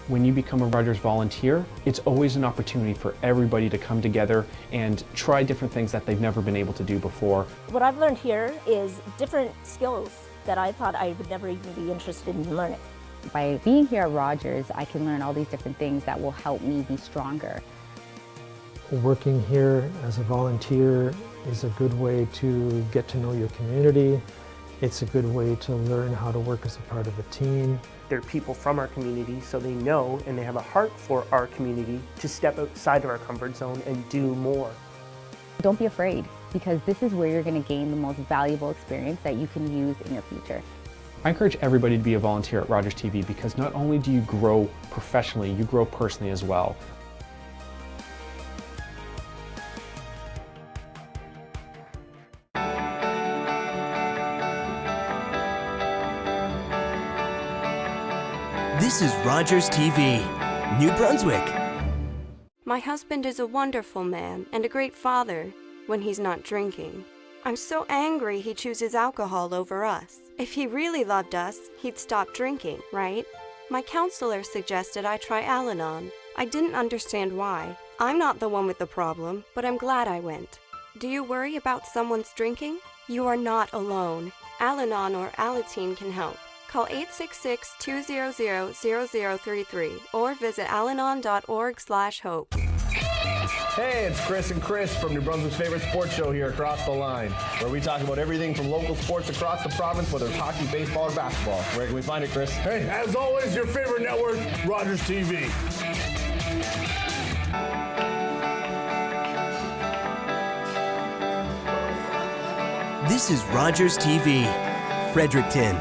When you become a Rogers volunteer, it's always an opportunity for everybody to come together and try different things that they've never been able to do before. What I've learned here is different skills that I thought I would never even be interested in learning. By being here at Rogers, I can learn all these different things that will help me be stronger. Working here as a volunteer is a good way to get to know your community. It's a good way to learn how to work as a part of a team. They're people from our community, so they know and they have a heart for our community to step outside of our comfort zone and do more. Don't be afraid, because this is where you're going to gain the most valuable experience that you can use in your future. I encourage everybody to be a volunteer at Rogers TV because not only do you grow professionally, you grow personally as well. This is Rogers TV, New Brunswick. My husband is a wonderful man and a great father when he's not drinking. I'm so angry he chooses alcohol over us. If he really loved us, he'd stop drinking, right? My counselor suggested I try Al-Anon. I didn't understand why. I'm not the one with the problem, but I'm glad I went. Do you worry about someone's drinking? You are not alone. Al-Anon or Alateen can help. Call 866-200-0033 or visit alanon.org/hope. Hey, it's Chris and Chris from New Brunswick's favorite sports show here, Across the Line, where we talk about everything from local sports across the province, whether it's hockey, baseball, or basketball. Where can we find it, Chris? Hey, as always, your favorite network, Rogers TV. This is Rogers TV, Fredericton.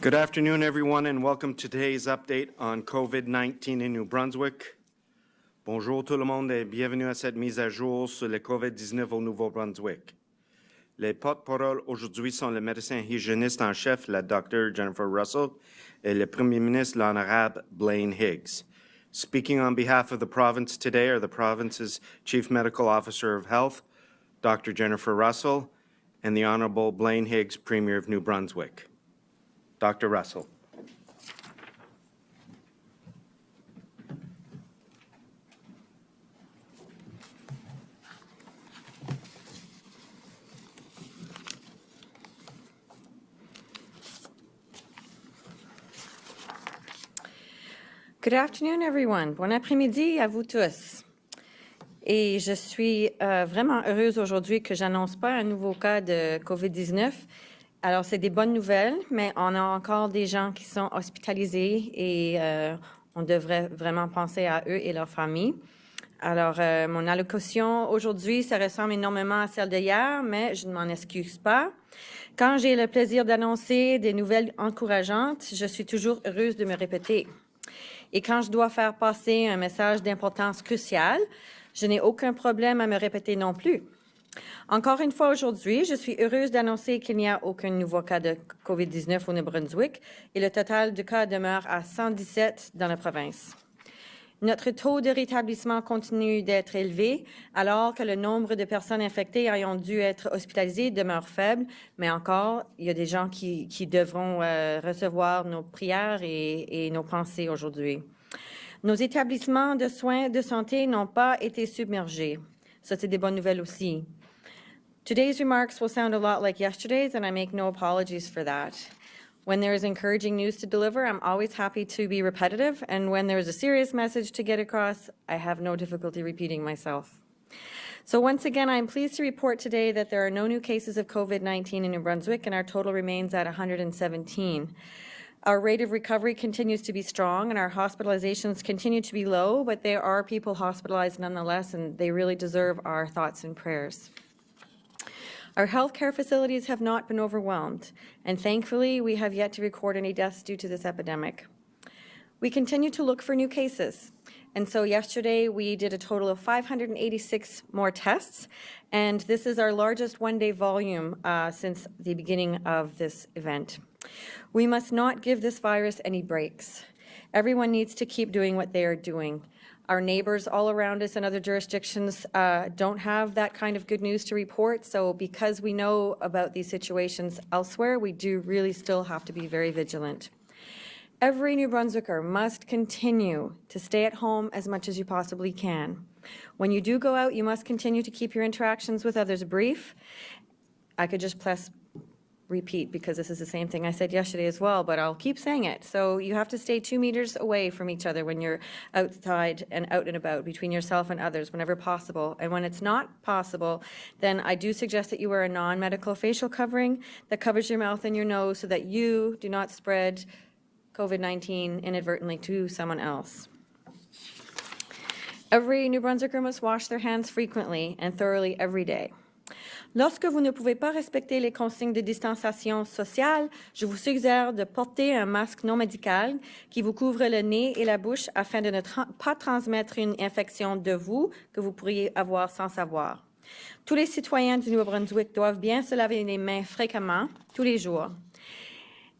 Good afternoon, everyone, and welcome to today's update on COVID-19 in New Brunswick. Bonjour tout le monde et bienvenue à cette mise à jour sur le COVID-19 au Nouveau-Brunswick. Les porte-paroles aujourd'hui sont le médecin hygiéniste en chef, la Dr. Jennifer Russell, et le Premier ministre, l'Honorable Blaine Higgs. Speaking on behalf of the province today are the province's Chief Medical Officer of Health, Dr. Jennifer Russell, and the Honorable Blaine Higgs, Premier of New Brunswick. Dr. Russell. Good afternoon, everyone. Bon après-midi à vous tous. Et je suis vraiment heureuse aujourd'hui que j'annonce pas un nouveau cas de COVID-19. Alors, c'est des bonnes nouvelles, mais on a encore des gens qui sont hospitalisés et on devrait vraiment penser à eux et leurs familles. Alors, mon allocution aujourd'hui, ça ressemble énormément à celle d'hier, mais je ne m'en excuse pas. Quand j'ai le plaisir d'annoncer des nouvelles encourageantes, je suis toujours heureuse de me répéter. Et quand je dois faire passer un message d'importance cruciale, je n'ai aucun problème à me répéter non plus. Encore une fois aujourd'hui, je suis heureuse d'annoncer qu'il n'y a aucun nouveau cas de COVID-19 au Nouveau-Brunswick et le total de cas demeure à 117 dans la province. Notre taux de rétablissement continue d'être élevé, alors que le nombre de personnes infectées ayant dû être hospitalisées demeure faible, mais encore, il y a des gens qui devront recevoir nos prières et nos pensées aujourd'hui. Nos établissements de soins de santé n'ont pas été submergés. Ça, c'est des bonnes nouvelles aussi. Today's remarks will sound a lot like yesterday's, and I make no apologies for that. When there is encouraging news to deliver, I'm always happy to be repetitive, and when there is a serious message to get across, I have no difficulty repeating myself. So once again, I'm pleased to report today that there are no new cases of COVID-19 in New Brunswick, and our total remains at 117. Our rate of recovery continues to be strong, and our hospitalizations continue to be low, but there are people hospitalized nonetheless, and they really deserve our thoughts and prayers. Our healthcare facilities have not been overwhelmed, and thankfully, we have yet to record any deaths due to this epidemic. We continue to look for new cases, and so yesterday we did a total of 586 more tests, and this is our largest one-day volume since the beginning of this event. We must not give this virus any breaks. Everyone needs to keep doing what they are doing. Our neighbors all around us in other jurisdictions don't have that kind of good news to report, so because we know about these situations elsewhere, we do really still have to be very vigilant. Every New Brunswicker must continue to stay at home as much as you possibly can. When you do go out, you must continue to keep your interactions with others brief. I could just press repeat because this is the same thing I said yesterday as well, but I'll keep saying it. So you have to stay 2 meters away from each other when you're outside and out and about, between yourself and others whenever possible. And when it's not possible, then I do suggest that you wear a non-medical facial covering that covers your mouth and your nose so that you do not spread COVID-19 inadvertently to someone else. Every New Brunswicker must wash their hands frequently and thoroughly every day. Lorsque vous ne pouvez pas respecter les consignes de distanciation sociale, je vous suggère de porter un masque non médical qui vous couvre le nez et la bouche afin de ne pas transmettre une infection de vous que vous pourriez avoir sans savoir. Tous les citoyens du Nouveau-Brunswick doivent bien se laver les mains fréquemment, tous les jours.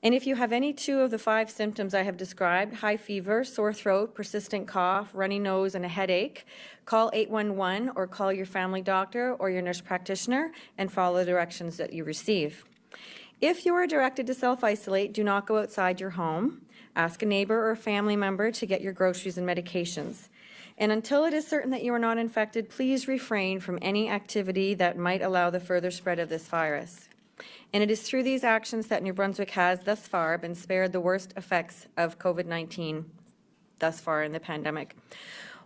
And if you have any 2 of the 5 symptoms I have described, high fever, sore throat, persistent cough, runny nose, and a headache, call 811 or call your family doctor or your nurse practitioner and follow the directions that you receive. If you are directed to self-isolate, do not go outside your home. Ask a neighbor or a family member to get your groceries and medications. And until it is certain that you are not infected, please refrain from any activity that might allow the further spread of this virus. And it is through these actions that New Brunswick has thus far been spared the worst effects of COVID-19 thus far in the pandemic.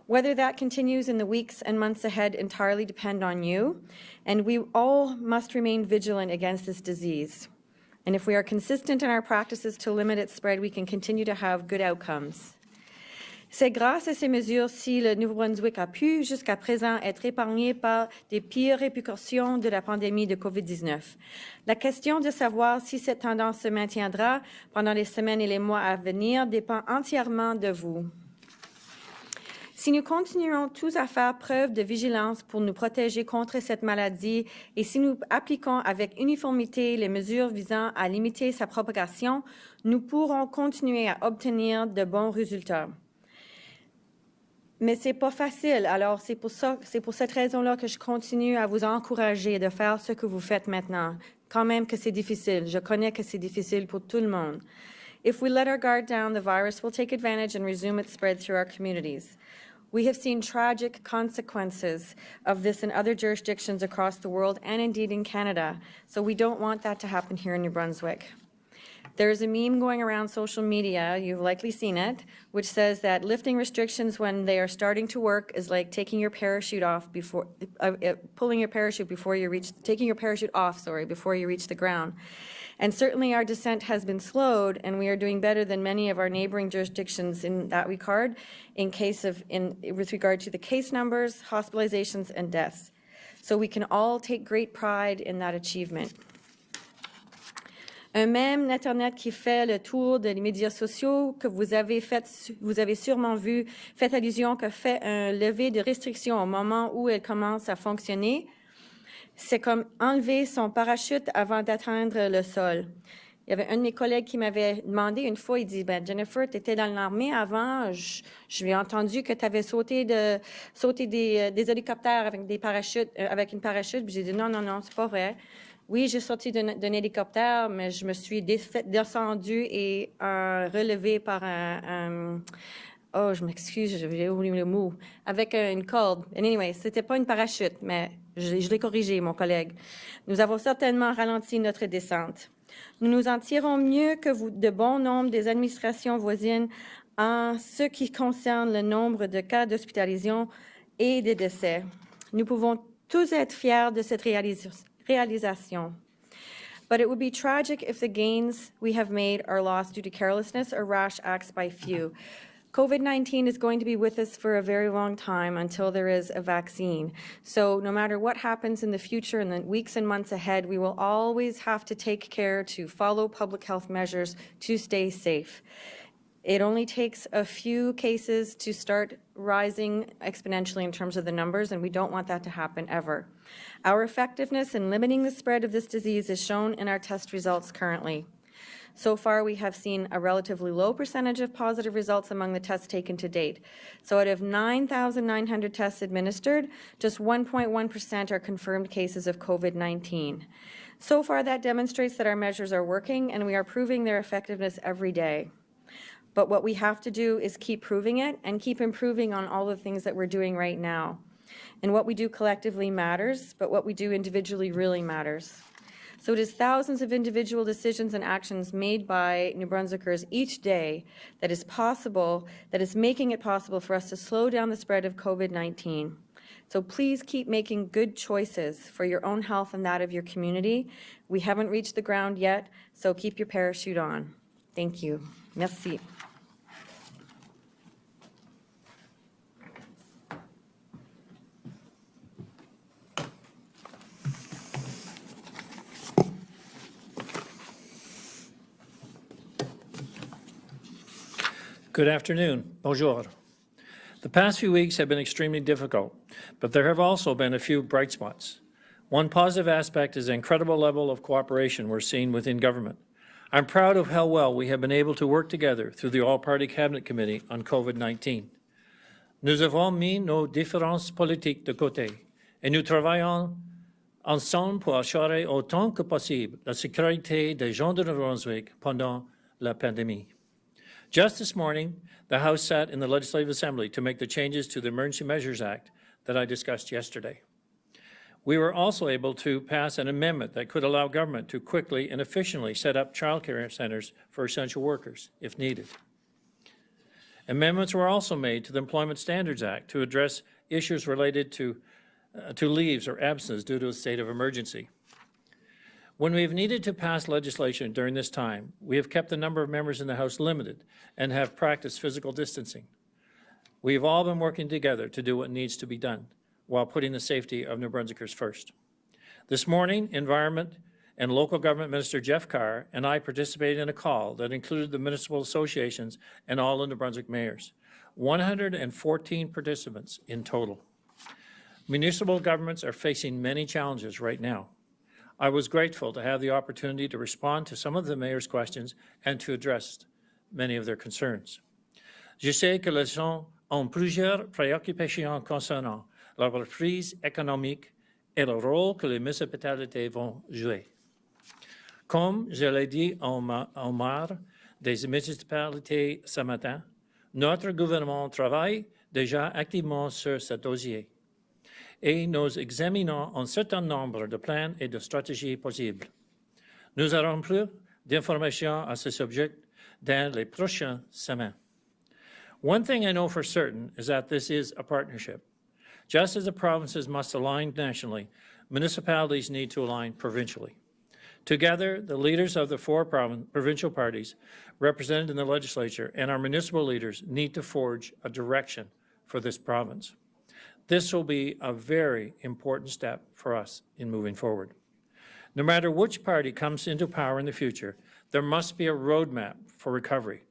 Whether that continues in the weeks and months ahead entirely depend on you, and we all must remain vigilant against this disease. And if we are consistent in our practices to limit its spread, we can continue to have good outcomes. C'est grâce à ces mesures si le Nouveau-Brunswick a pu jusqu'à présent être épargné par des pires répercussions de la pandémie de COVID-19. La question de savoir si cette tendance se maintiendra pendant les semaines et les mois à venir dépend entièrement de vous. Si nous continuons tous à faire preuve de vigilance pour nous protéger contre cette maladie et si nous appliquons avec uniformité les mesures visant à limiter sa propagation, nous pourrons continuer à obtenir de bons résultats. Mais c'est pas facile, alors c'est pour cette raison-là que je continue à vous encourager de faire ce que vous faites maintenant. Quand même que c'est difficile, je connais que c'est difficile pour tout le monde. If we let our guard down, the virus will take advantage and resume its spread through our communities. We have seen tragic consequences of this in other jurisdictions across the world and indeed in Canada, so we don't want that to happen here in New Brunswick. There is a meme going around social media, you've likely seen it, which says that lifting restrictions when they are starting to work is like taking your parachute off before, taking your parachute off, before you reach the ground. And certainly our descent has been slowed, and we are doing better than many of our neighboring jurisdictions in that regard, with regard to the case numbers, hospitalizations, and deaths. So we can all take great pride in that achievement. Un mème Internet qui fait le tour des médias sociaux que vous avez sûrement vu, fait allusion que fait un lever de restriction au moment où elle commence à fonctionner. C'est comme enlever son parachute avant d'atteindre le sol. Il y avait un de mes collègues qui m'avait demandé une fois, il dit, Jennifer, tu étais dans l'armée avant, je lui ai entendu que tu avais sauté des hélicoptères avec des parachutes, avec une parachute. Puis j'ai dit, non, c'est pas vrai. Oui, j'ai sorti d'un hélicoptère, mais je me suis descendue et relevée par je m'excuse, j'ai oublié le mot, avec une corde. Anyway, c'était pas une parachute, mais je l'ai corrigé, mon collègue. Nous avons certainement ralenti notre descente. Nous nous en tirons mieux que vous, de bon nombre des administrations voisines en ce qui concerne le nombre de cas d'hospitalisation et de décès. Nous pouvons tous être fiers de cette réalisation. But it would be tragic if the gains we have made are lost due to carelessness or rash acts by few. COVID-19 is going to be with us for a very long time until there is a vaccine. So no matter what happens in the future, in the weeks and months ahead, we will always have to take care to follow public health measures to stay safe. It only takes a few cases to start rising exponentially in terms of the numbers, and we don't want that to happen ever. Our effectiveness in limiting the spread of this disease is shown in our test results currently. So far, we have seen a relatively low percentage of positive results among the tests taken to date. So out of 9,900 tests administered, just 1.1% are confirmed cases of COVID-19. So far, that demonstrates that our measures are working, and we are proving their effectiveness every day. But what we have to do is keep proving it and keep improving on all the things that we're doing right now. And what we do collectively matters, but what we do individually really matters. So it is thousands of individual decisions and actions made by New Brunswickers each day that is making it possible for us to slow down the spread of COVID-19. So please keep making good choices for your own health and that of your community. We haven't reached the ground yet, so keep your parachute on. Thank you. Merci. Good afternoon. Bonjour. The past few weeks have been extremely difficult, but there have also been a few bright spots. One positive aspect is the incredible level of cooperation we're seeing within government. I'm proud of how well we have been able to work together through the All-Party Cabinet Committee on COVID-19. Nous avons mis nos différences politiques de côté et nous travaillons ensemble pour assurer autant que possible la sécurité des gens de New Brunswick pendant la pandémie. Just this morning, the House sat in the Legislative Assembly to make the changes to the Emergency Measures Act that I discussed yesterday. We were also able to pass an amendment that could allow government to quickly and efficiently set up child care centers for essential workers if needed. Amendments were also made to the Employment Standards Act to address issues related to leaves or absences due to a state of emergency. When we have needed to pass legislation during this time, we have kept the number of members in the House limited and have practiced physical distancing. We've all been working together to do what needs to be done while putting the safety of New Brunswickers first. This morning, Environment and Local Government Minister Jeff Carr and I participated in a call that included the municipal associations and all the New Brunswick mayors. 114 participants in total. Municipal governments are facing many challenges right now. I was grateful to have the opportunity to respond to some of the mayor's questions and to address many of their concerns. Je sais que les gens ont plusieurs préoccupations concernant la reprise économique et le rôle que les municipalités vont jouer. Comme je l'ai dit au maire des municipalités ce matin, notre gouvernement travaille déjà activement sur ce dossier et nous examinons un certain nombre de plans et de stratégies possibles. Nous aurons plus d'informations à ce sujet dans les prochaines semaines. One thing I know for certain is that this is a partnership. Just as the provinces must align nationally, municipalities need to align provincially. Together, the leaders of the four provincial parties represented in the legislature and our municipal leaders need to forge a direction for this province. This will be a very important step for us in moving forward. No matter which party comes into power in the future, there must be a roadmap for recovery,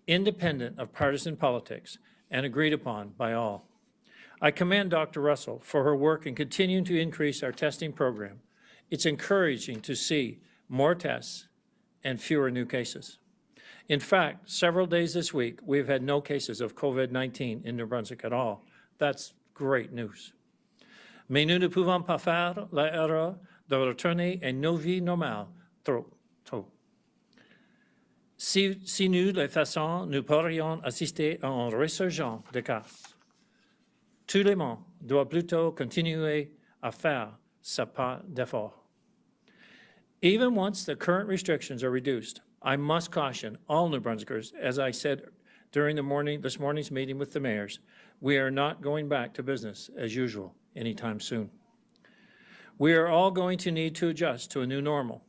independent of partisan politics and agreed upon by all. I commend Dr. Russell for her work in continuing to increase our testing program. It's encouraging to see more tests and fewer new cases. In fact, several days this week, we've had no cases of COVID-19 in New Brunswick at all. That's great news. Mais nous ne pouvons pas faire l'erreur de retourner à nos vies normales trop tôt. Si nous le faisons, nous pourrions assister à un résurgence de cas. Tout le monde doit plutôt continuer à faire sa part d'effort. Even once the current restrictions are reduced, I must caution all New Brunswickers, as I said during this morning's meeting with the mayors, we are not going back to business as usual anytime soon. We are all going to need to adjust to a new normal.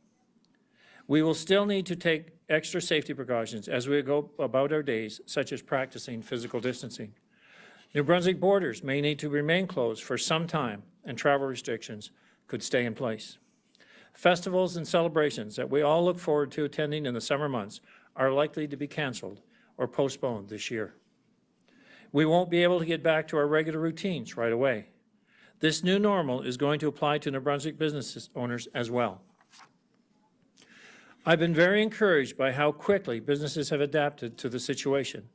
We will still need to take extra safety precautions as we go about our days, such as practicing physical distancing. New Brunswick borders may need to remain closed for some time, and travel restrictions could stay in place. Festivals and celebrations that we all look forward to attending in the summer months are likely to be canceled or postponed this year. We won't be able to get back to our regular routines right away. This new normal is going to apply to New Brunswick business owners as well. I've been very encouraged by how quickly businesses have adapted to the situation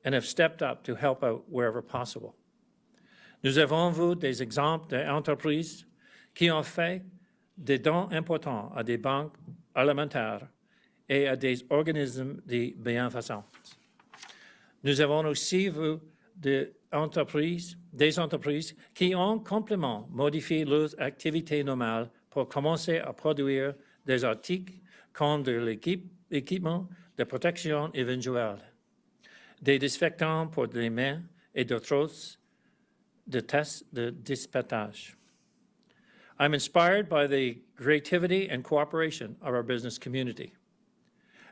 and have stepped up to help out wherever possible. Nous avons vu des exemples d'entreprises qui ont fait des dons importants à des banques alimentaires et à des organismes de bienfaisance. Nous avons aussi vu des entreprises qui ont complètement modifié leurs activités normales pour commencer à produire des articles comme de l'équipement de protection individuelle, des désinfectants pour les mains et d'autres de tests de dépistage. I'm inspired by the creativity and cooperation of our business community.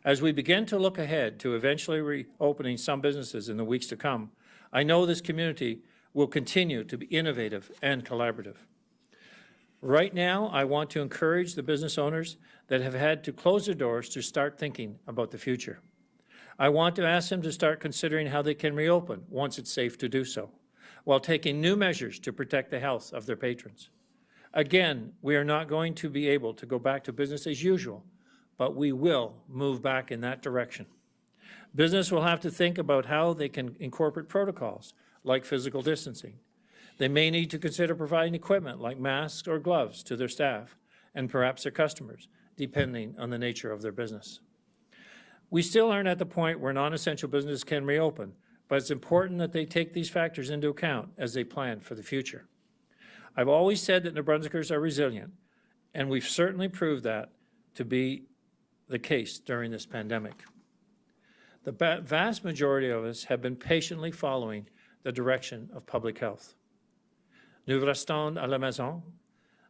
As we begin to look ahead to eventually reopening some businesses in the weeks to come, I know this community will continue to be innovative and collaborative. Right now, I want to encourage the business owners that have had to close their doors to start thinking about the future. I want to ask them to start considering how they can reopen once it's safe to do so, while taking new measures to protect the health of their patrons. Again, we are not going to be able to go back to business as usual, but we will move back in that direction. Business will have to think about how they can incorporate protocols like physical distancing. They may need to consider providing equipment like masks or gloves to their staff and perhaps their customers, depending on the nature of their business. We still aren't at the point where non-essential business can reopen, but it's important that they take these factors into account as they plan for the future. I've always said that New Brunswickers are resilient, and we've certainly proved that to be the case during this pandemic. The vast majority of us have been patiently following the direction of public health. Nous restons à la maison.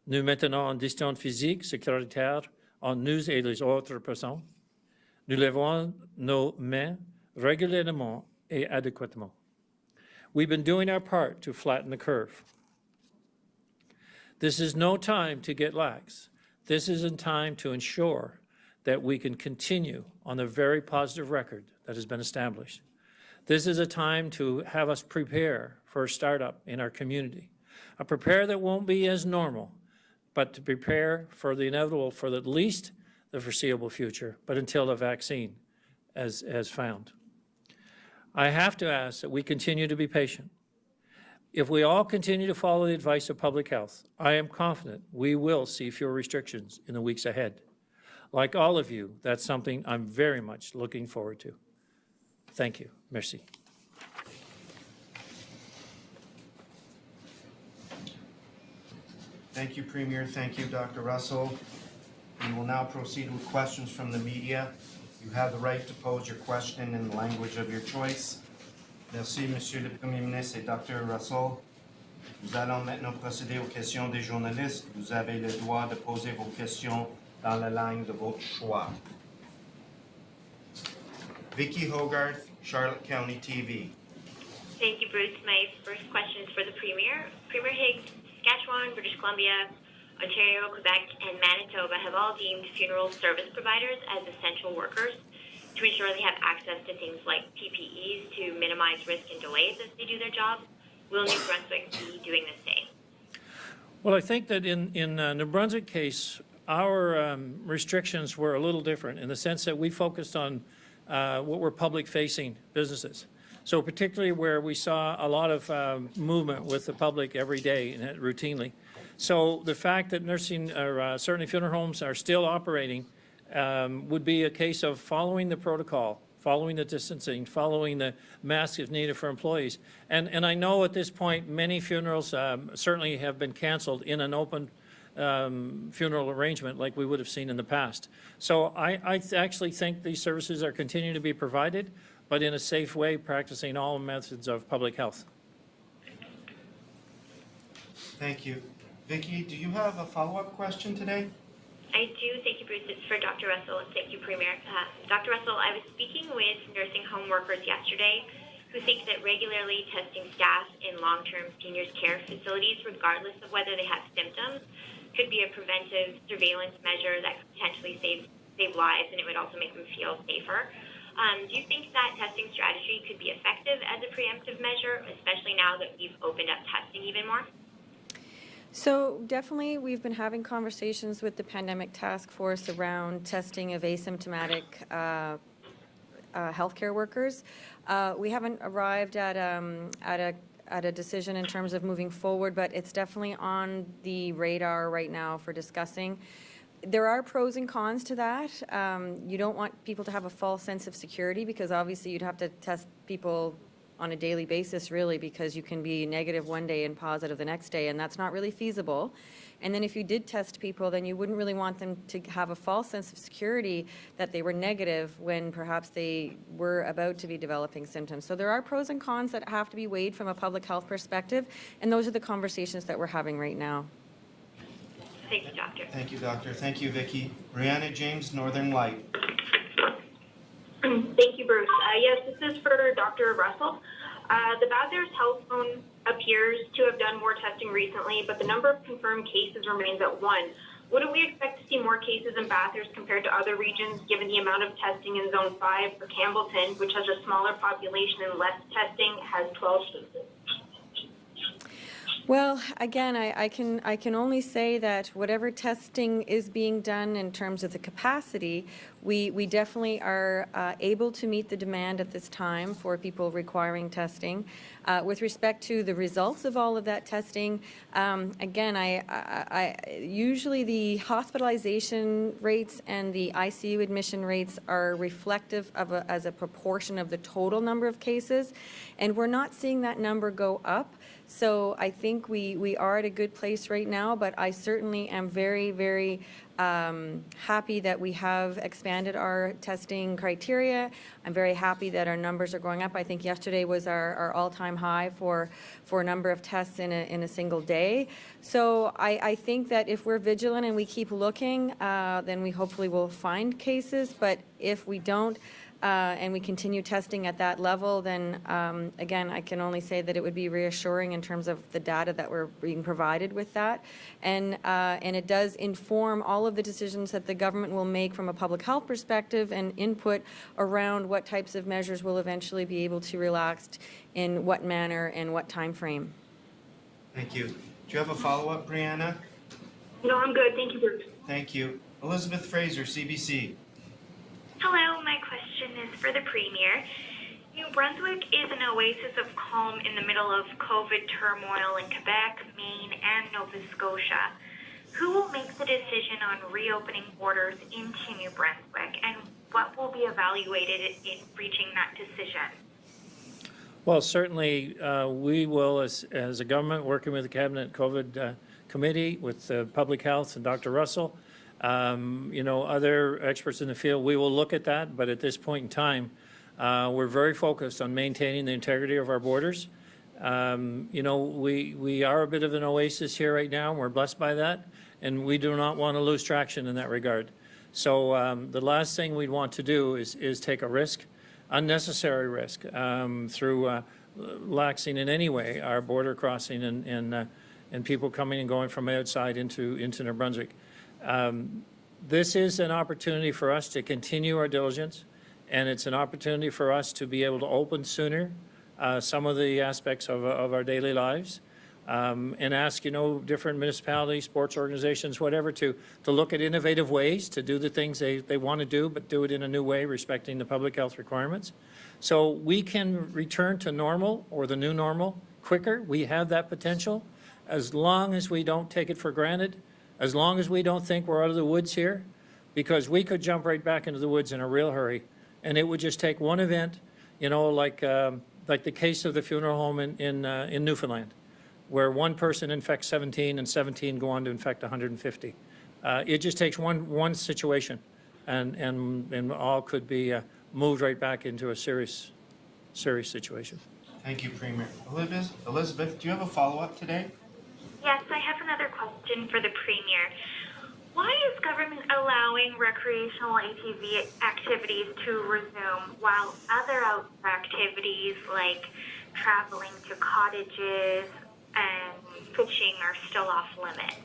Nous maintenons en distance physique sécuritaire en nous et les autres personnes. Nous lavons nos mains régulièrement et adéquatement. We've been doing our part to flatten the curve. This is no time to get lax. This is a time to ensure that we can continue on the very positive record that has been established. This is a time to have us prepare for a startup in our community, a prepare that won't be as normal, but to prepare for the inevitable for at least the foreseeable future, but until a vaccine is found. I have to ask that we continue to be patient. If we all continue to follow the advice of public health, I am confident we will see fewer restrictions in the weeks ahead. Like all of you, that's something I'm very much looking forward to. Thank you. Merci. Thank you, Premier. Thank you, Dr. Russell. We will now proceed with questions from the media. You have the right to pose your question in the language of your choice. Merci, Monsieur le Premier ministre et Dr. Russell. Nous allons maintenant procéder aux questions des journalistes. Vous avez le droit de poser vos questions dans la langue de votre choix. Vicky Hogarth, Charlotte County TV. Thank you, Bruce. My first question is for the Premier. Premier Higgs, Saskatchewan, British Columbia, Ontario, Quebec, and Manitoba have all deemed funeral service providers as essential workers to ensure they have access to things like PPEs to minimize risk and delays as they do their jobs. Will New Brunswick be doing the same? Well, I think that in New Brunswick case, our restrictions were a little different in the sense that we focused on what were public-facing businesses. So particularly where we saw a lot of movement with the public every day and routinely. So the fact that nursing or certainly funeral homes are still operating would be a case of following the protocol, following the distancing, following the masks if needed for employees. And I know at this point many funerals certainly have been canceled in an open funeral arrangement like we would have seen in the past. So I actually think these services are continuing to be provided, but in a safe way, practicing all methods of public health. Thank you. Vicki, do you have a follow-up question today? I do. Thank you, Bruce. It's for Dr. Russell, and thank you, Premier. Dr. Russell, I was speaking with nursing home workers yesterday who think that regularly testing staff in long-term seniors care facilities, regardless of whether they have symptoms, could be a preventive surveillance measure that could potentially save lives, and it would also make them feel safer. Do you think that testing strategy could be effective as a preemptive measure, especially now that we've opened up testing even more? So definitely we've been having conversations with the pandemic task force around testing of asymptomatic healthcare workers. We haven't arrived at a decision in terms of moving forward, but it's definitely on the radar right now for discussing. There are pros and cons to that. You don't want people to have a false sense of security because obviously you'd have to test people on a daily basis really because you can be negative one day and positive the next day, and that's not really feasible. And then if you did test people, then you wouldn't really want them to have a false sense of security that they were negative when perhaps they were about to be developing symptoms. So there are pros and cons that have to be weighed from a public health perspective, and those are the conversations that we're having right now. Thank you, Doctor. Thank you, Doctor. Thank you, Vicki. Brianna James, Northern Light. Thank you, Bruce. Yes, this is for Dr. Russell. The Bathurst Health Zone appears to have done more testing recently, but the number of confirmed cases remains at 1. Wouldn't we expect to see more cases in Bathurst compared to other regions, given the amount of testing in Zone 5 for Campbellton, which has a smaller population and less testing, has 12 cases? Well, again, I can only say that whatever testing is being done in terms of the capacity, we definitely are able to meet the demand at this time for people requiring testing. With respect to the results of all of that testing, again, I usually the hospitalization rates and the ICU admission rates are reflective of as a proportion of the total number of cases, and we're not seeing that number go up. So I think we are at a good place right now, but I certainly am very, very happy that we have expanded our testing criteria. I'm very happy that our numbers are going up. I think yesterday was our all-time high for a number of tests in a single day. So I think that if we're vigilant and we keep looking, then we hopefully will find cases. But if we don't, and we continue testing at that level, then again, I can only say that it would be reassuring in terms of the data that we're being provided with that. And it does inform all of the decisions that the government will make from a public health perspective and input around what types of measures will eventually be able to relax in what manner and what time frame. Thank you. Do you have a follow-up, Brianna? No, I'm good. Thank you, Bruce. Thank you. Elizabeth Fraser, CBC. Hello, my question is for the Premier. New Brunswick is an oasis of calm in the middle of COVID turmoil in Quebec, Maine, and Nova Scotia. Who will make the decision on reopening borders into New Brunswick, and what will be evaluated in reaching that decision? Well, certainly we will, as a government, working with the Cabinet COVID Committee, with Public Health and Dr. Russell, other experts in the field, we will look at that. But at this point in time, we're very focused on maintaining the integrity of our borders. We are a bit of an oasis here right now, and we're blessed by that, and we do not want to lose traction in that regard. So the last thing we'd want to do is take a risk, unnecessary risk, through laxing in any way our border crossing and people coming and going from outside into New Brunswick. This is an opportunity for us to continue our diligence, and it's an opportunity for us to be able to open sooner some of the aspects of our daily lives, and ask, different municipalities, sports organizations, whatever, to look at innovative ways to do the things they want to do, but do it in a new way, respecting the public health requirements. So we can return to normal, or the new normal, quicker. We have that potential, as long as we don't take it for granted, as long as we don't think we're out of the woods here, because we could jump right back into the woods in a real hurry, and it would just take one event, like the case of the funeral home in Newfoundland, where one person infects 17 and 17 go on to infect 150. It just takes one situation, and all could be moved right back into a serious situation. Thank you, Premier. Elizabeth, do you have a follow-up today? Yes, I have another question for the Premier. Why is government allowing recreational ATV activities to resume while other outdoor activities like traveling to cottages and fishing are still off limits?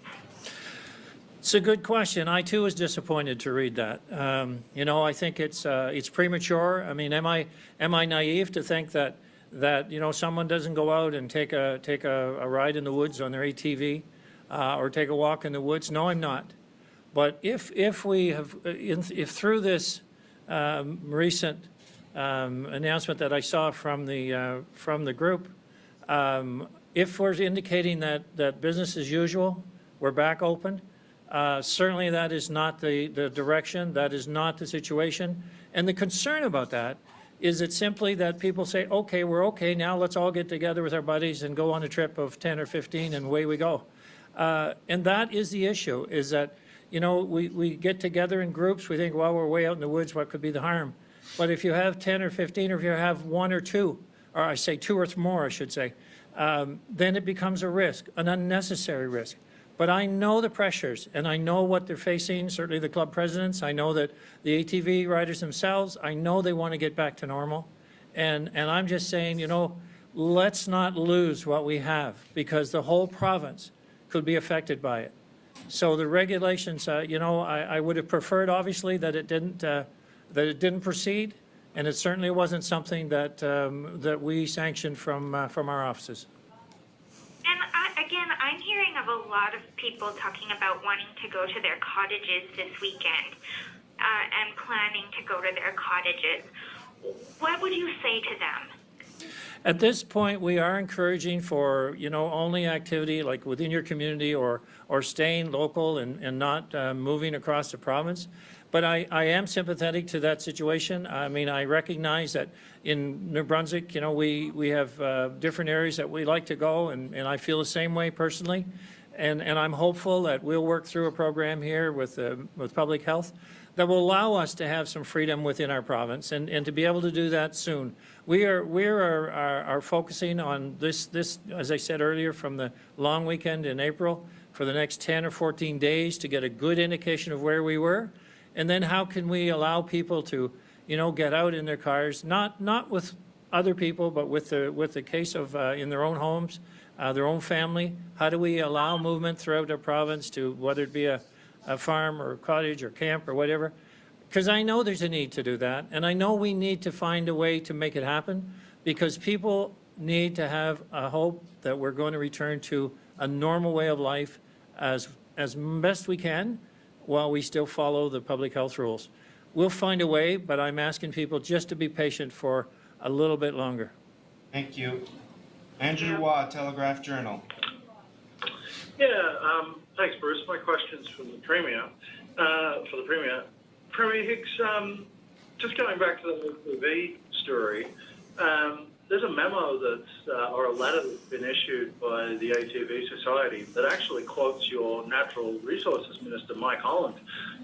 It's a good question. I too was disappointed to read that. I think it's premature. I mean, am I naive to think that someone doesn't go out and take a ride in the woods on their ATV or take a walk in the woods? No, I'm not. But if through this recent announcement that I saw from the group, if we're indicating that business as usual, we're back open, certainly that is not the direction, that is not the situation. And the concern about that is it simply that people say, okay, we're okay now, let's all get together with our buddies and go on a trip of 10 or 15 and away we go. And that is the issue, is that, we get together in groups, we think, well, we're way out in the woods, what could be the harm? But if you have 10 or 15, or if you have one or two, or I say two or more, I should say, then it becomes a risk, an unnecessary risk. But I know the pressures, and I know what they're facing, certainly the club presidents. I know that the ATV riders themselves, I know they want to get back to normal. And I'm just saying, let's not lose what we have, because the whole province could be affected by it. So the regulations, I would have preferred, obviously, that it didn't proceed, and it certainly wasn't something that we sanctioned from our offices. Again, I'm hearing of a lot of people talking about wanting to go to their cottages this weekend and planning to go to their cottages. What would you say to them? At this point, we are encouraging for, only activity like within your community or staying local and not moving across the province. But I am sympathetic to that situation. I mean, I recognize that in New Brunswick, we have different areas that we like to go, and I feel the same way personally. And I'm hopeful that we'll work through a program here with public health that will allow us to have some freedom within our province and to be able to do that soon. We are focusing on this, as I said earlier, from the long weekend in April for the next 10 or 14 days to get a good indication of where we were. And then how can we allow people to get out in their cars, not with other people, but with the case of in their own homes, their own family. How do we allow movement throughout our province to, whether it be a farm or a cottage or camp or whatever? Because I know there's a need to do that, and I know we need to find a way to make it happen, because people need to have a hope that we're going to return to a normal way of life as best we can while we still follow the public health rules. We'll find a way, but I'm asking people just to be patient for a little bit longer. Thank you. Andrew Waugh, Telegraph Journal. Yeah, thanks, Bruce. My question's from the Premier, for the Premier. Premier Higgs, just going back to the TV story, there's a memo that's, or a letter that's been issued by the ATV Society that actually quotes your Natural Resources Minister, Mike Holland,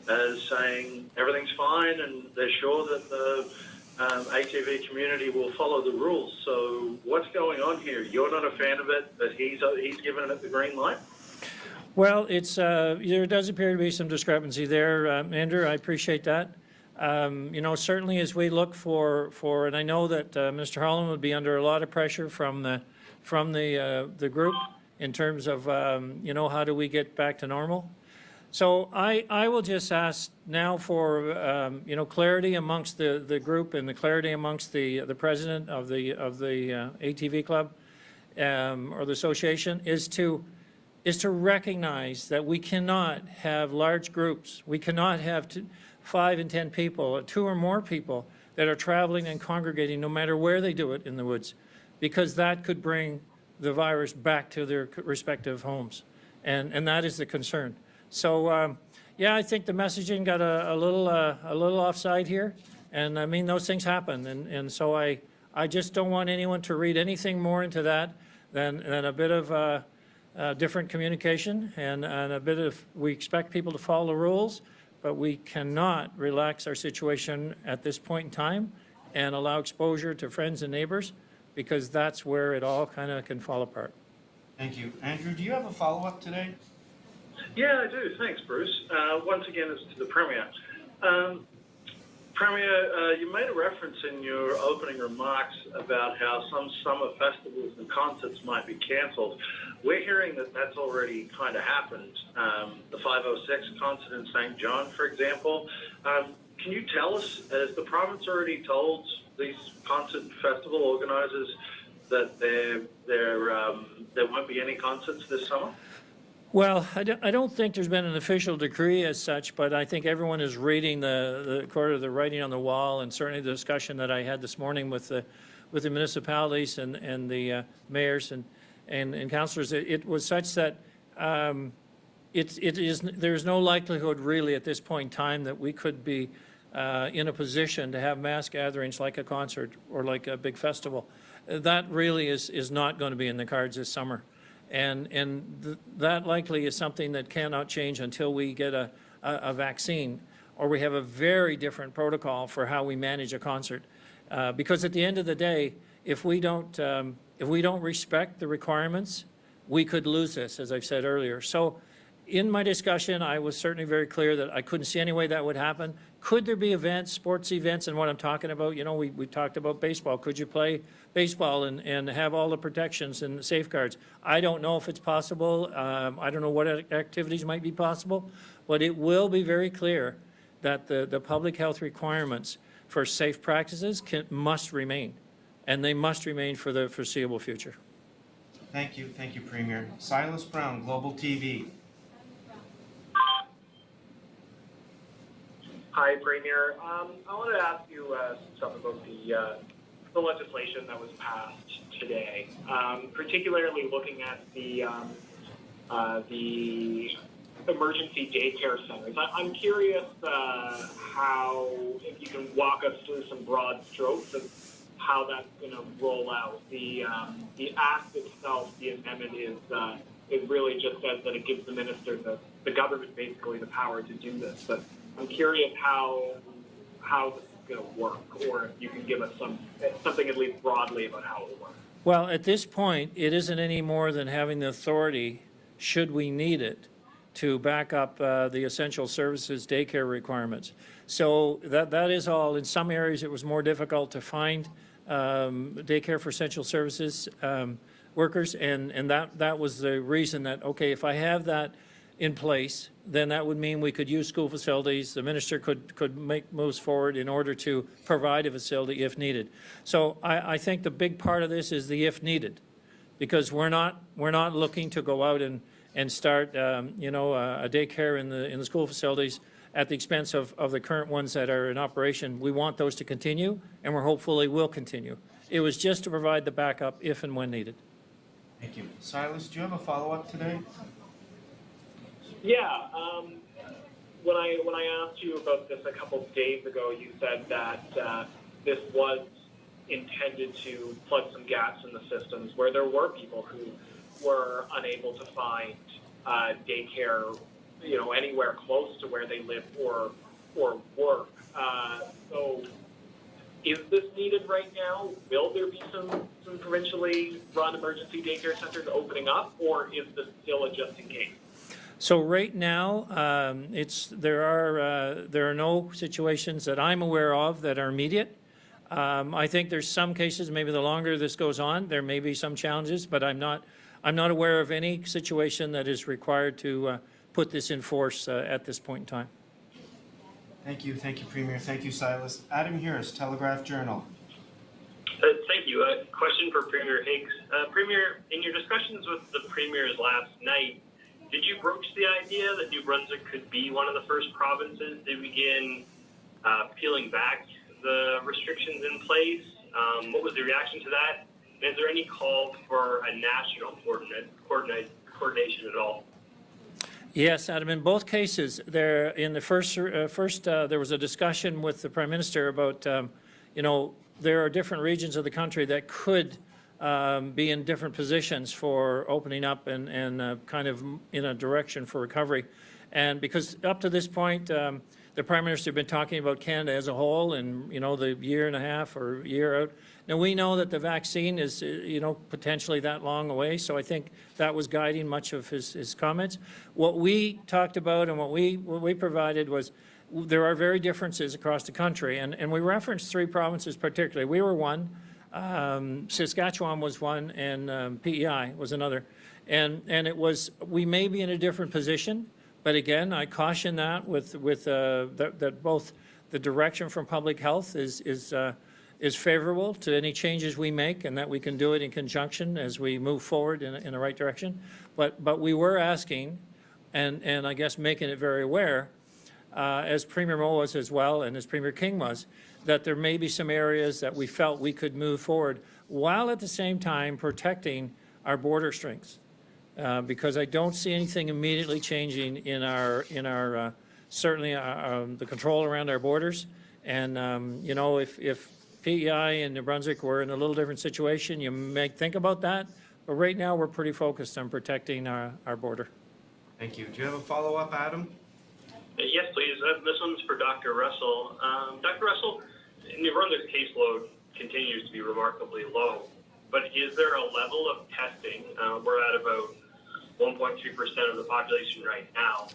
as saying everything's fine and they're sure that the ATV community will follow the rules. So what's going on here? You're not a fan of it, but he's given it the green light? Well, there does appear to be some discrepancy there, Andrew. I appreciate that. Certainly as we look for, and I know that Mr. Holland would be under a lot of pressure from the group in terms of, how do we get back to normal? So I will just ask now for, clarity amongst the group and the clarity amongst the president of the ATV club or the association is to recognize that we cannot have large groups. We cannot have 5 and 10 people, 2 or more people that are traveling and congregating no matter where they do it in the woods, because that could bring the virus back to their respective homes. And that is the concern. So, I think the messaging got a little offside here. And I mean, those things happen. And so I just don't want anyone to read anything more into that than a bit of different communication and a bit of, we expect people to follow the rules, but we cannot relax our situation at this point in time and allow exposure to friends and neighbors, because that's where it all kind of can fall apart. Thank you. Andrew, do you have a follow-up today? Yeah, I do. Thanks, Bruce. Once again, it's to the Premier. Premier, you made a reference in your opening remarks about how some summer festivals and concerts might be cancelled. We're hearing that that's already kind of happened. The 506 concert in St. John, for example. Can you tell us, has the province already told these concert festival organisers that there won't be any concerts this summer? Well, I don't think there's been an official decree as such, but I think everyone is reading the writing on the wall, and certainly the discussion that I had this morning with the municipalities and the mayors and councillors. It was such that there's no likelihood really at this point in time that we could be in a position to have mass gatherings like a concert or like a big festival. That really is not going to be in the cards this summer. And that likely is something that cannot change until we get a vaccine, or we have a very different protocol for how we manage a concert. Because at the end of the day, if we don't respect the requirements, we could lose this, as I've said earlier. So in my discussion, I was certainly very clear that I couldn't see any way that would happen. Could there be events, sports events, and what I'm talking about, we talked about baseball. Could you play baseball and have all the protections and the safeguards? I don't know if it's possible. I don't know what activities might be possible, but it will be very clear that the public health requirements for safe practices must remain, and they must remain for the foreseeable future. Thank you, Premier. Silas Brown, Global TV. Hi, Premier. I wanted to ask you something about the legislation that was passed today, particularly looking at the emergency daycare centers. I'm curious if you can walk us through some broad strokes of how that's going to roll out. The act itself, the amendment it really just says that it gives the minister, the government, basically the power to do this. But I'm curious how this is going to work, or if you can give us something at least broadly about how it will work. Well, at this point, it isn't any more than having the authority, should we need it, to back up the essential services daycare requirements. So that is all. In some areas, it was more difficult to find daycare for essential services workers, and that was the reason that, okay, if I have that in place, then that would mean we could use school facilities. The minister could make moves forward in order to provide a facility if needed. So I think the big part of this is the if needed, because we're not looking to go out and start a daycare in the school facilities at the expense of the current ones that are in operation. We want those to continue, and we're hopeful they will continue. It was just to provide the backup if and when needed. Thank you. Silas, do you have a follow-up today? Yeah. When I asked you about this a couple of days ago, you said that this was intended to plug some gaps in the systems where there were people who were unable to find daycare, anywhere close to where they live or work. So, is this needed right now? Will there be some provincially run emergency daycare centers opening up, or is this still a just in case? So right now, there are no situations that I'm aware of that are immediate. I think there's some cases, maybe the longer this goes on, there may be some challenges, but I'm not aware of any situation that is required to put this in force at this point in time. Thank you, Premier. Thank you, Silas. Adam Harris, Telegraph Journal. Thank you. A question for Premier Higgs. Premier, in your discussions with the premiers last night, did you broach the idea that New Brunswick could be one of the first provinces to begin peeling back the restrictions in place? What was the reaction to that? And is there any call for a national coordination at all? Yes, Adam. In both cases, there was a discussion with the Prime Minister about, there are different regions of the country that could be in different positions for opening up and kind of in a direction for recovery. And because up to this point, the Prime Minister has been talking about Canada as a whole and, the year and a half or year out. Now, we know that the vaccine is, potentially that long away, so I think that was guiding much of his comments. What we talked about and what we provided was there are very differences across the country, and we referenced three provinces particularly. We were one, Saskatchewan was one, and PEI was another. And it was, we may be in a different position, but again, I caution that that both the direction from public health is favorable to any changes we make, and that we can do it in conjunction as we move forward in the right direction. But we were asking, and I guess making it very aware, as Premier Moe was as well, and as Premier King was, that there may be some areas that we felt we could move forward while at the same time protecting our border strengths. Because I don't see anything immediately changing in our certainly the control around our borders. And if PEI and New Brunswick were in a little different situation, you may think about that. But right now, we're pretty focused on protecting our border. Thank you. Do you have a follow-up, Adam? Yes, please. This one's for Dr. Russell. Dr. Russell, New Brunswick's caseload continues to be remarkably low, but is there a level of testing, we're at about 1.3% of the population right now,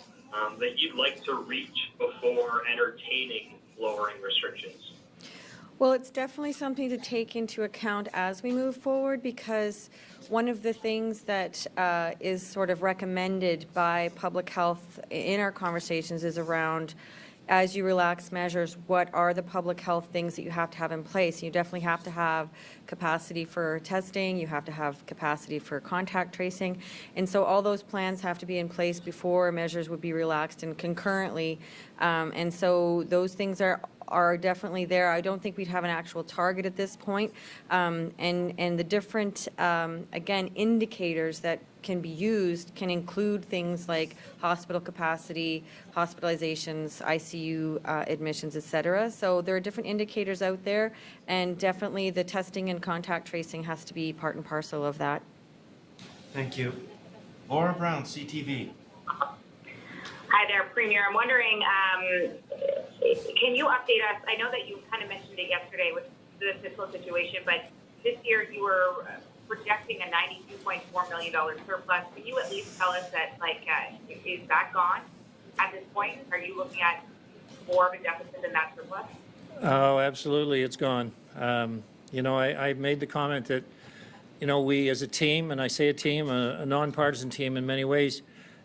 that you'd like to reach before entertaining lowering restrictions? Well, it's definitely something to take into account as we move forward, because one of the things that is sort of recommended by public health in our conversations is around, as you relax measures, what are the public health things that you have to have in place? You definitely have to have capacity for testing, you have to have capacity for contact tracing, and so all those plans have to be in place before measures would be relaxed and concurrently, and so those things are definitely there. I don't think we'd have an actual target at this point, and the different, again, indicators that can be used can include things like hospital capacity, hospitalizations, ICU admissions, etc. So there are different indicators out there, and definitely the testing and contact tracing has to be part and parcel of that. Thank you. Laura Brown, CTV. Hi there, Premier. I'm wondering, can you update us? I know that you kind of mentioned it yesterday with the fiscal situation, but this year you were projecting a $92.4 million surplus. Can you at least tell us that, is that gone at this point? Are you looking at more of a deficit than that surplus? Oh, absolutely, it's gone. You know, I made the comment that, you know, we as a team, and I say a team, a nonpartisan team in many ways,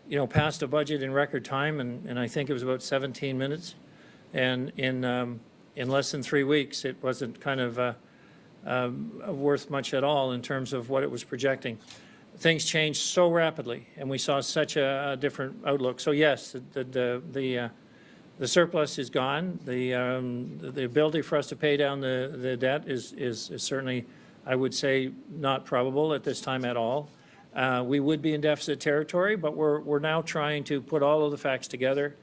you know, passed a budget in record time, and I think it was about 17 minutes. And in less than 3 weeks, it wasn't kind of worth much at all in terms of what it was projecting. Things changed so rapidly, and we saw such a different outlook. So yes, the surplus is gone. The ability for us to pay down the debt is certainly, I would say, not probable at this time at all. We would be in deficit territory, but we're now trying to put all of the facts together,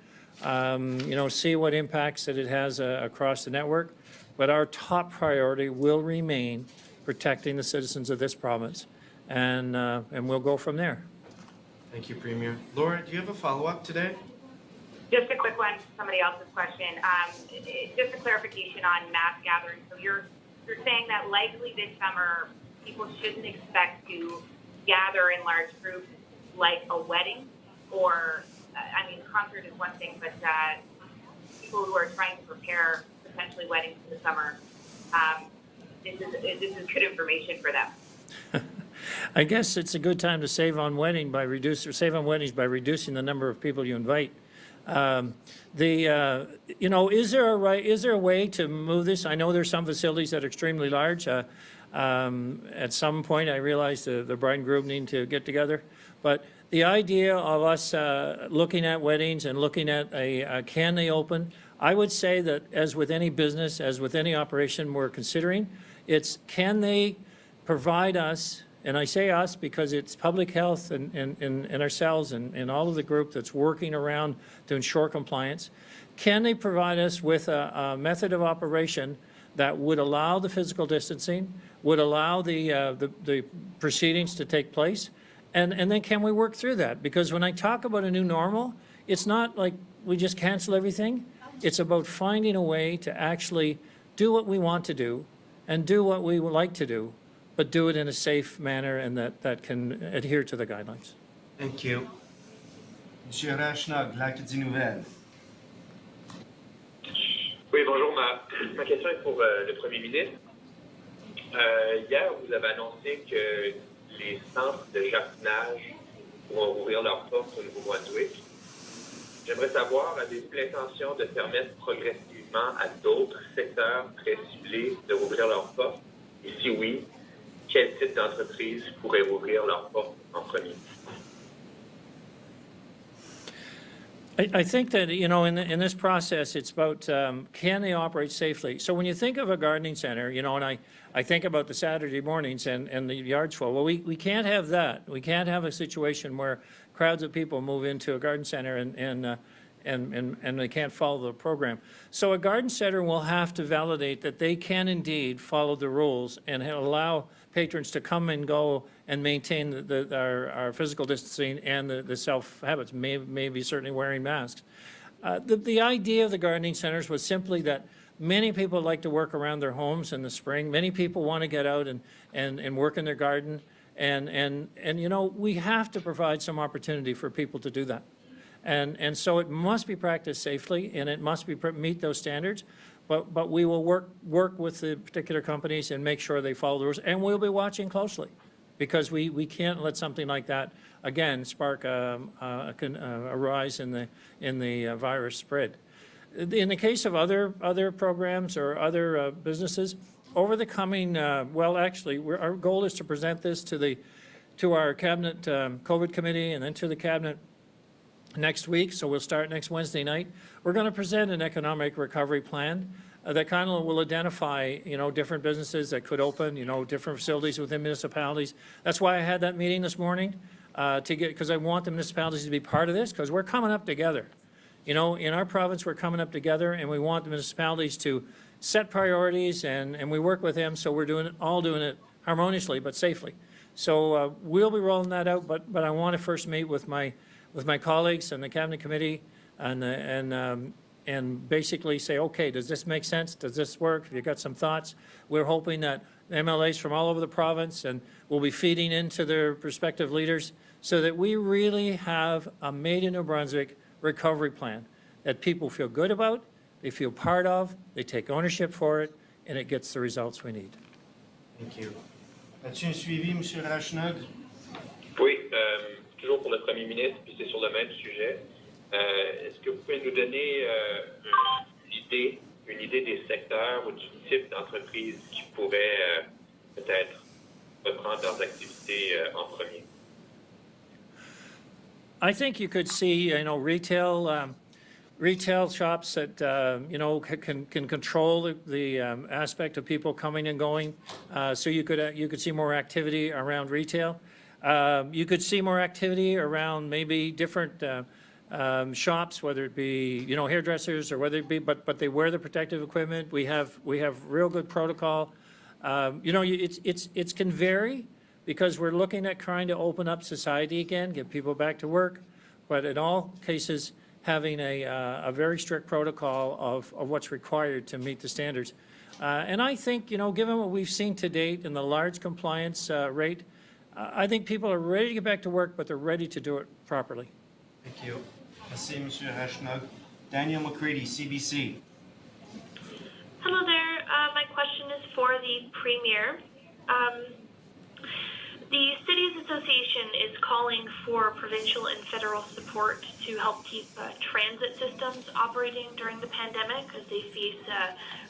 you know, see what impacts that it has across the network. But our top priority will remain protecting the citizens of this province, and we'll go from there. Thank you, Premier. Laura, do you have a follow-up today? Just a quick one, somebody else's question. Just a clarification on mass gatherings. So you're saying that likely this summer people shouldn't expect to gather in large groups like a wedding, or I mean, concert is one thing, but people who are trying to prepare potentially weddings in the summer, this is good information for them. I guess it's a good time to save on weddings by reducing the number of people you invite. You know, is there a way to move this? I know there's some facilities that are extremely large. At some point, I realized the bride and groom need to get together, but the idea of us looking at weddings and looking at can they open? I would say that as with any business, as with any operation we're considering, it's can they provide us, and I say us because it's public health and ourselves and all of the group that's working around to ensure compliance. Can they provide us with a method of operation that would allow the physical distancing, would allow the proceedings to take place, and then can we work through that? Because when I talk about a new normal, it's not like we just cancel everything. It's about finding a way to actually do what we want to do and do what we would like to do, but do it in a safe manner and that can adhere to the guidelines. Thank you. Monsieur Rachnog, l'Acadie Nouvelle. Oui, bonjour. Ma question est pour le Premier ministre. Hier, vous avez annoncé que les centres de jardinage pourront rouvrir leurs portes au Nouveau-Brunswick. J'aimerais savoir, avez-vous l'intention de permettre progressivement à d'autres secteurs très ciblés de rouvrir leurs portes? Et si oui, quel type d'entreprise pourrait rouvrir leurs portes en premier? I think that, you know, in this process, it's about can they operate safely? So when you think of a gardening center, you know, and I think about the Saturday mornings and the yards full, well, we can't have that. We can't have a situation where crowds of people move into a garden center and they can't follow the program. So a garden center will have to validate that they can indeed follow the rules and allow patrons to come and go and maintain our physical distancing and the self habits, maybe certainly wearing masks. The idea of the gardening centers was simply that many people like to work around their homes in the spring. Many people want to get out and work in their garden. And you know, we have to provide some opportunity for people to do that. And so it must be practiced safely, and it must meet those standards. But we will work with the particular companies and make sure they follow the rules, and we'll be watching closely, because we can't let something like that again spark a rise in the virus spread. In the case of other programs or other businesses, over the coming our goal is to present this to our cabinet COVID committee and then to the cabinet next week. So we'll start next Wednesday night. We're going to present an economic recovery plan that kind of will identify, you know, different businesses that could open, you know, different facilities within municipalities. That's why I had that meeting this morning because I want the municipalities to be part of this, because we're coming up together. You know, in our province, we're coming up together, and we want the municipalities to set priorities, and we work with them, so we're doing it harmoniously but safely. So we'll be rolling that out, but I want to first meet with my colleagues and the cabinet committee and basically say, okay, does this make sense? Does this work? Have you got some thoughts? We're hoping that MLAs from all over the province and will be feeding into their respective leaders so that we really have a made in New Brunswick recovery plan that people feel good about, they feel part of, they take ownership for it, and it gets the results we need. Thank you. As-tu un suivi, M. Rachnog? Oui, toujours pour notre premier ministre, puis c'est sur le même sujet. Est-ce que vous pouvez nous donner une idée des secteurs ou du type d'entreprise qui pourraient peut-être reprendre leurs activités en premier? I think you could see, retail shops that, can control the aspect of people coming and going. So you could see more activity around retail. You could see more activity around maybe different shops, whether it be, hairdressers or whether it be, but they wear the protective equipment. We have real good protocol. It can vary because we're looking at trying to open up society again, get people back to work, but in all cases, having a very strict protocol of what's required to meet the standards. And I think, given what we've seen to date and the large compliance rate, I think people are ready to get back to work, but they're ready to do it properly. Thank you. Merci, M. Rachnog. Daniel McCready, CBC. Hello there. My question is for the Premier. The Cities Association is calling for provincial and federal support to help keep transit systems operating during the pandemic as they face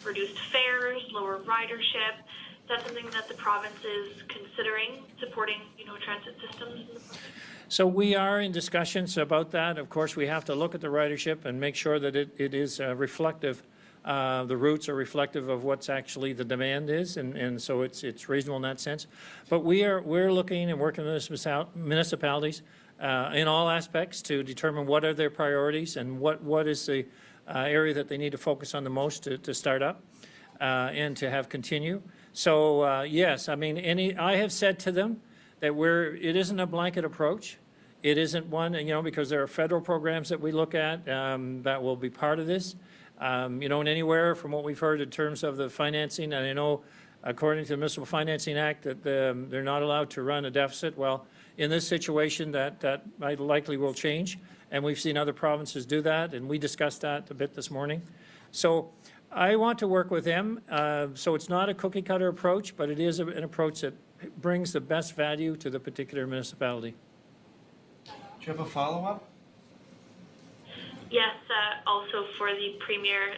reduced fares, lower ridership. Is that something that the province is considering, supporting, transit systems? So we are in discussions about that. Of course, we have to look at the ridership and make sure that it is reflective. The routes are reflective of what's actually the demand is, and so it's reasonable in that sense. But we're looking and working with municipalities in all aspects to determine what are their priorities and what is the area that they need to focus on the most to start up and to have continue. So yes, I have said to them that it isn't a blanket approach. It isn't one, because there are federal programs that we look at that will be part of this. And anywhere from what we've heard in terms of the financing, and I know according to the Municipal Financing Act that they're not allowed to run a deficit. Well, in this situation that likely will change, and we've seen other provinces do that, and we discussed that a bit this morning. So I want to work with them. So it's not a cookie cutter approach, but it is an approach that brings the best value to the particular municipality. Do you have a follow-up? Yes, also for the Premier,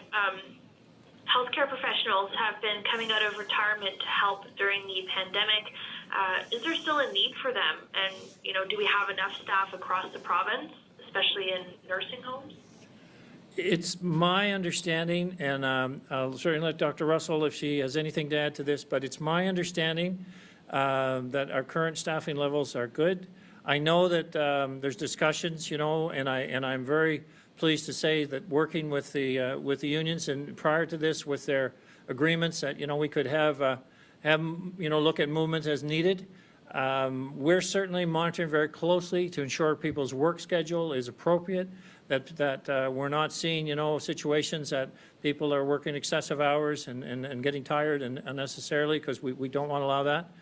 healthcare professionals have been coming out of retirement to help during the pandemic. Is there still a need for them? And, do we have enough staff across the province, especially in nursing homes? It's my understanding, and I'll certainly let Dr. Russell if she has anything to add to this, but it's my understanding that our current staffing levels are good. I know that there's discussions, and I'm very pleased to say that working with the unions and prior to this with their agreements that we could have look at movements as needed. We're certainly monitoring very closely to ensure people's work schedule is appropriate, that we're not seeing situations that people are working excessive hours and getting tired and unnecessarily, because we don't want to allow that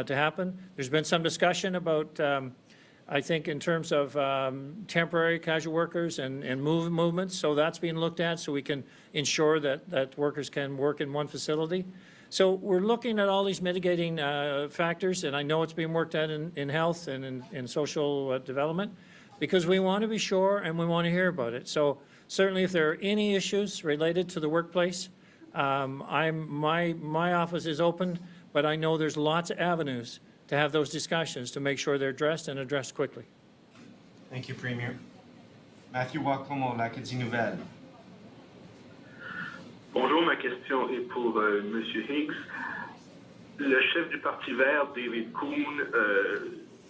to happen. There's been some discussion about I think in terms of temporary casual workers and movements, so that's being looked at so we can ensure that workers can work in one facility. So we're looking at all these mitigating factors, and I know it's being worked at in health and in social development, because we want to be sure and we want to hear about it. So certainly if there are any issues related to the workplace, my office is open, but I know there's lots of avenues to have those discussions to make sure they're addressed and addressed quickly. Thank you, Premier. Matthew Wacomo, l'Acadie Nouvelle. Bonjour, ma question est pour M. Higgs. Le chef du Parti vert, David Kuhn,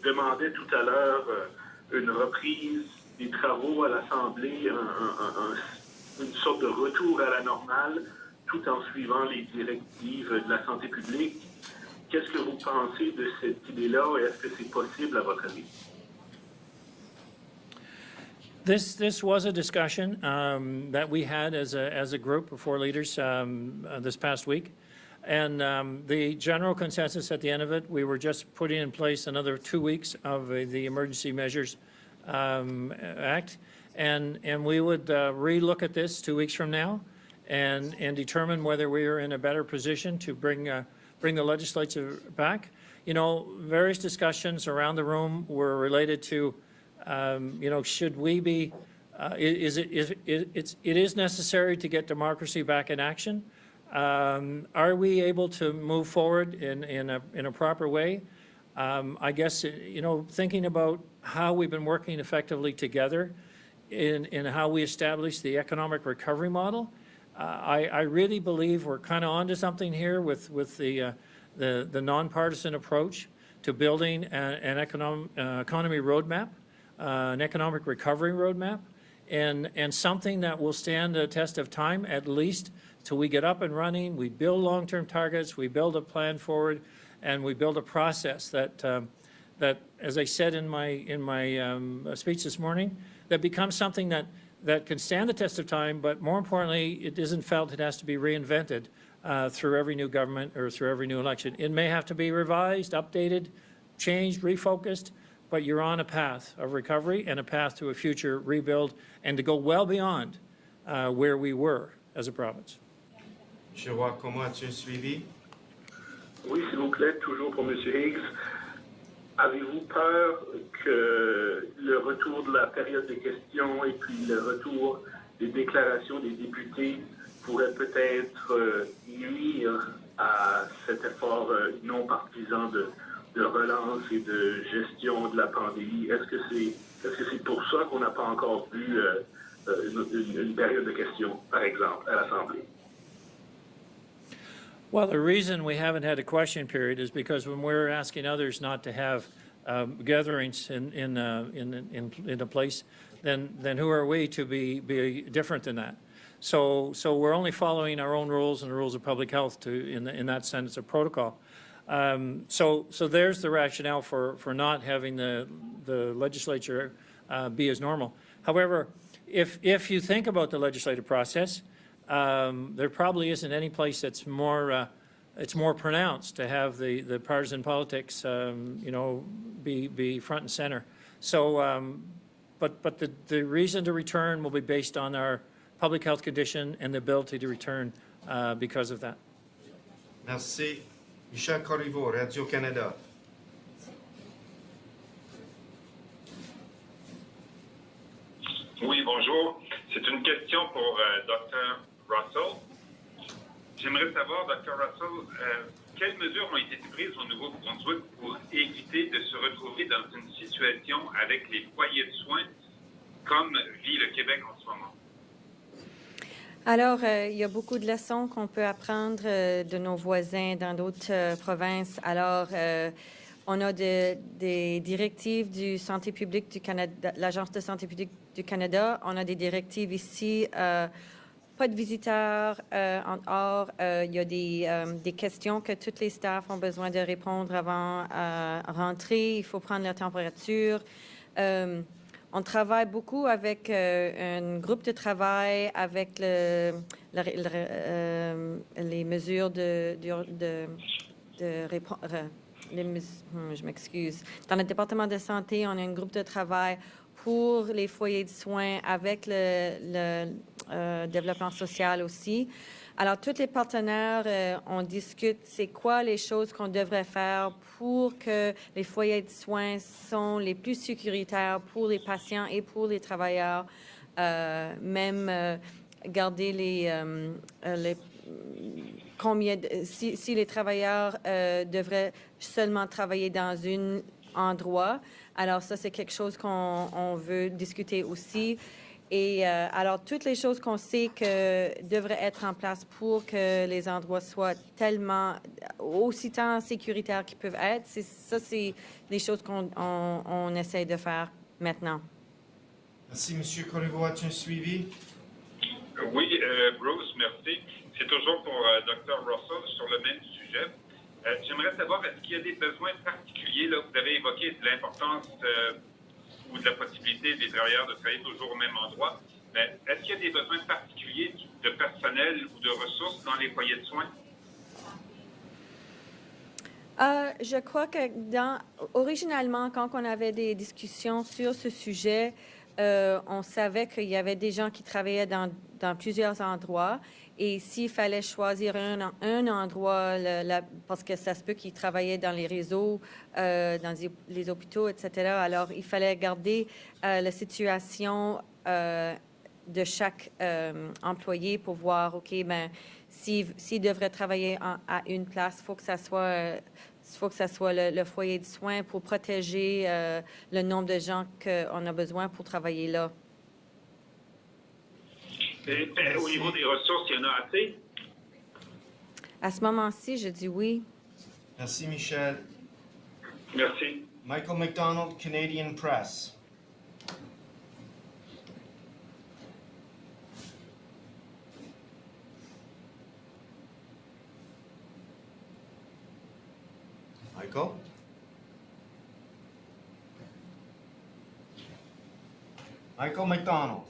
demandait tout à l'heure une reprise des travaux à l'Assemblée, une sorte de retour à la normale, tout en suivant les directives de la santé publique. Qu'est-ce que vous pensez de cette idée-là et est-ce que c'est possible à votre avis? This was a discussion that we had as a group of 4 leaders this past week, and the general consensus at the end of it, we were just putting in place another 2 weeks of the Emergency Measures Act, and we would re-look at this 2 weeks from now and determine whether we are in a better position to bring the legislature back. You know, various discussions around the room were related to, you know, should we be, it is necessary to get democracy back in action. Are we able to move forward in a proper way? I guess, you know, thinking about how we've been working effectively together in how we establish the economic recovery model, I really believe we're kind of onto something here with the nonpartisan approach to building an economy roadmap, an economic recovery roadmap, and something that will stand the test of time, at least till we get up and running. We build long-term targets, we build a plan forward, and we build a process that, as I said in my speech this morning, that becomes something that can stand the test of time, but more importantly, it isn't felt it has to be reinvented through every new government or through every new election. It may have to be revised, updated, changed, refocused, but you're on a path of recovery and a path to a future rebuild and to go well beyond where we were as a province. Je vois comment as-tu suivi? Oui, s'il vous plaît, toujours pour M. Higgs. Avez-vous peur que le retour de la période de questions et puis le retour des déclarations des députés pourrait peut-être nuire à cet effort non partisan de relance et de gestion de la pandémie? Est-ce que c'est pour ça qu'on n'a pas encore vu une période de questions, par exemple, à l'Assemblée? Well, the reason we haven't had a question period is because when we're asking others not to have gatherings in a place, then who are we to be different than that? So we're only following our own rules and the rules of public health in that sense of protocol. So there's the rationale for not having the legislature be as normal. However, if you think about the legislative process, there probably isn't any place that's more it's more pronounced to have the partisan politics you know, be front and center. So but the reason to return will be based on our public health condition and the ability to return because of that. Merci. Michel Corriveau, Radio-Canada. Oui, bonjour. C'est une question pour Dr. Russell. J'aimerais savoir, Dr. Russell, quelles mesures ont été prises au Nouveau-Brunswick pour éviter de se retrouver dans une situation avec les foyers de soins comme vit le Québec en ce moment? Alors, il y a beaucoup de leçons qu'on peut apprendre de nos voisins dans d'autres provinces. Alors, on a des directives du Santé publique du Canada, l'Agence de santé publique du Canada. On a des directives ici, pas de visiteurs en hors. Il y a des questions que tous les staffs ont besoin de répondre avant rentrer. Il faut prendre la température. On travaille beaucoup avec un groupe de travail, avec les mesures je m'excuse. Dans le département de santé, on a un groupe de travail pour les foyers de soins avec le développement social aussi. Alors, tous les partenaires, on discute c'est quoi les choses qu'on devrait faire pour que les foyers de soins sont les plus sécuritaires pour les patients et pour les travailleurs. Même garder si les travailleurs devraient seulement travailler dans un endroit. Alors, ça, c'est quelque chose qu'on veut discuter aussi. Et alors, toutes les choses qu'on sait que devraient être en place pour que les endroits soient tellement, aussi tant sécuritaires qu'ils peuvent être, c'est des choses qu'on essaie de faire maintenant. Merci, M. Corriveau. As-tu un suivi? Oui, Bruce, merci. C'est toujours pour Dr. Russell sur le même sujet. J'aimerais savoir, est-ce qu'il y a des besoins particuliers? Là, vous avez évoqué de l'importance ou de la possibilité des travailleurs de travailler toujours au même endroit. Mais est-ce qu'il y a des besoins particuliers de personnel ou de ressources dans les foyers de soins? Je crois que originalement, quand on avait des discussions sur ce sujet, on savait qu'il y avait des gens qui travaillaient dans plusieurs endroits Et s'il fallait choisir un endroit, parce que ça se peut qu'ils travaillaient dans les réseaux, dans les hôpitaux, etc., alors il fallait garder la situation de chaque employé pour voir, OK, ben, s'il devrait travailler à une place, il faut que ça soit le foyer de soins pour protéger le nombre de gens qu'on a besoin pour travailler là. Au niveau des ressources, il y en a assez? À ce moment-ci, je dis oui. Merci, Michel. Merci. Michael McDonald, Canadian Press. Michael? Michael McDonald.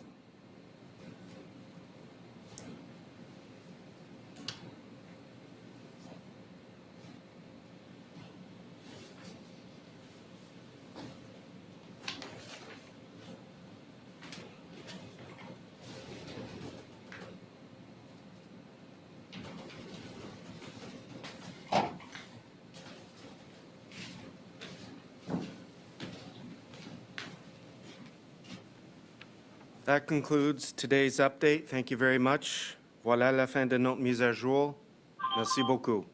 That concludes today's update. Thank you very much. Voilà la fin de notre mise à jour. Merci beaucoup.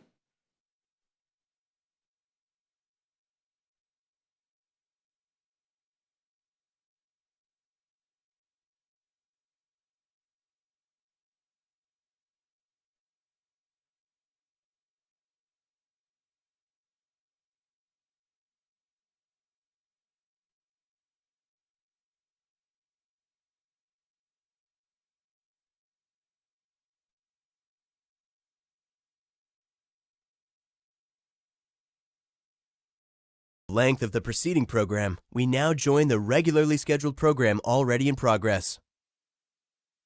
Length of the preceding program, we now join the regularly scheduled program already in progress.